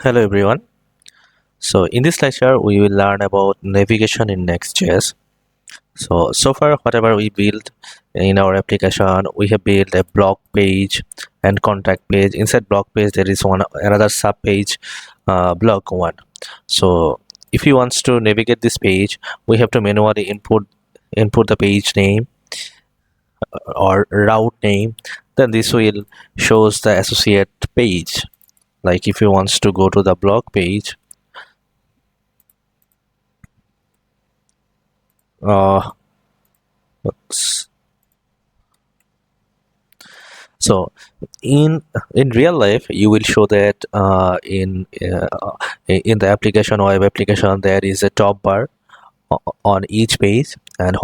Hello everyone. So in this lecture we will learn about navigation in next.js. So far whatever we built in our application, we have built a blog page and contact page. Inside blog page there is another sub page, blog one. So if you want to navigate this page, we have to manually input the page name or route name. Then this will shows the associate page. Like if you want to go to the blog page, uh, oops. So in real life you will show that in the application, web application, there is a top bar on each page, and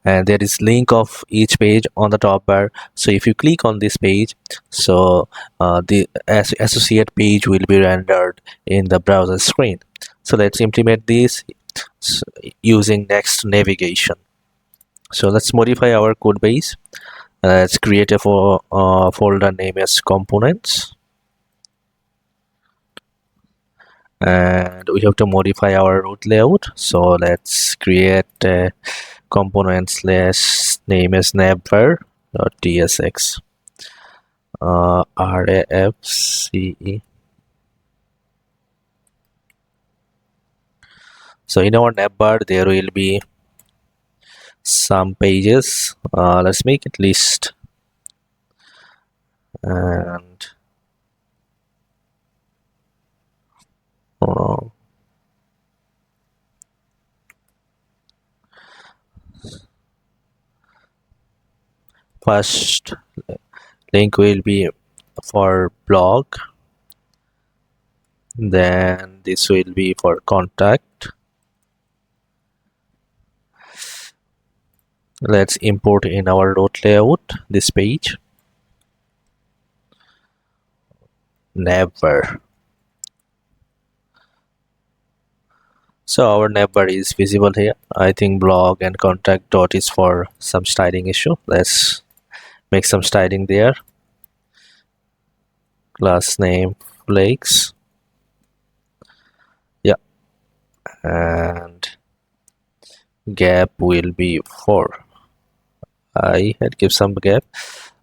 and there is link of each page on the top bar. So if you click on this page, so the associate page will be rendered in the browser screen. So let's implement this using next navigation. So let's modify our code base. Let's create a folder name as components, and we have to modify our root layout. So let's create a component slash name as navbar.tsx, rafce. So in our navbar there will be some pages. Let's make it list, and uh, first link will be for blog, then this will be for contact. Let's import in our root layout this page, navbar. So our navbar is visible here. I think blog and contact dot is for some styling issue. Let's make some styling there. Class name flakes, yeah, and gap will be 4. I had give some gap.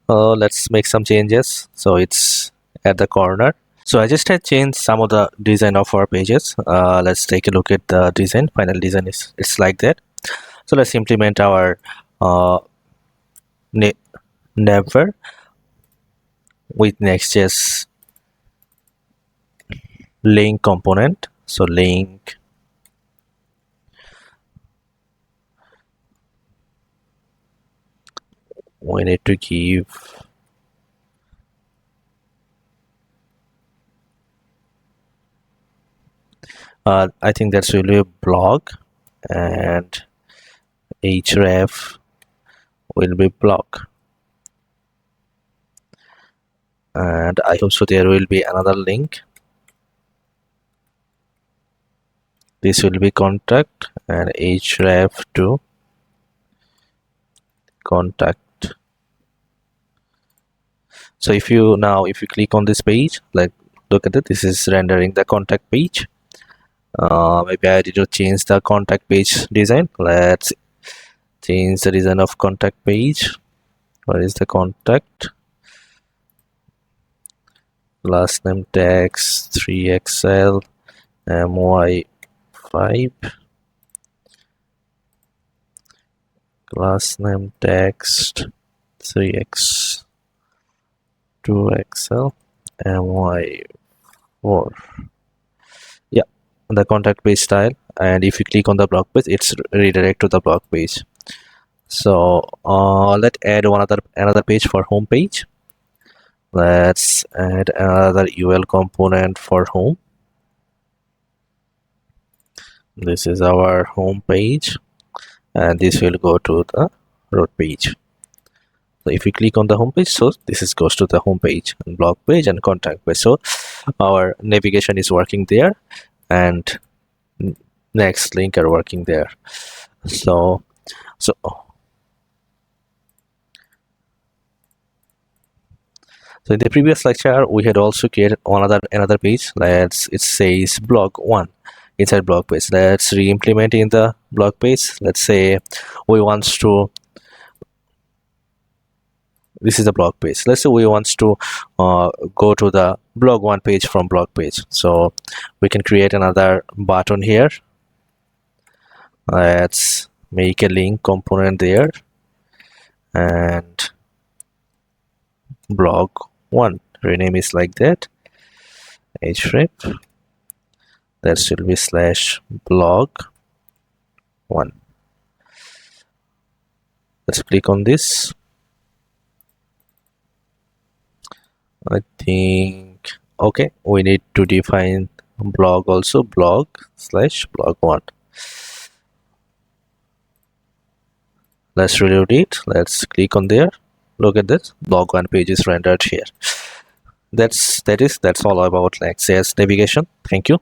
Let's make some changes so it's at the corner. So I just had changed some of the design of our pages. Let's take a look at the design. Final design is it's like that. So let's implement our uh, navbar with next.js link component. So link, we need to give I think that's really a blog, and href will be blog, and I hope so there will be another link. This will be contact, and href to contact. So if you click on this page, like look at it, this is rendering the contact page. Maybe I did not change the contact page design. Let's change the design of contact page. Where is the contact? Last name text 3xl my5, last name text 3x 2xl my4. Yeah, the contact page style, and if you click on the blog page, it's redirect to the blog page. So let's add another page for home page. Let's add another ul component for home. This is our home page, and this will go to the road page. So if we click on the home page, so this is goes to the home page and blog page and contact page. So our navigation is working there, and next link are working there. So So in the previous lecture, we had also created another page. It says blog one inside blog page. Let's re-implement in the blog page. Let's say we want to. This is the blog page. Let's say we want to go to the blog one page from blog page. So we can create another button here. Let's make a link component there and blog one. Rename is like that. href. That should be slash blog one. Let's click on this. I think okay, we need to define blog also, blog slash blog one. Let's reload it. Let's click on there. Look at this, blog one page is rendered here. That's all about next.js navigation. Thank you.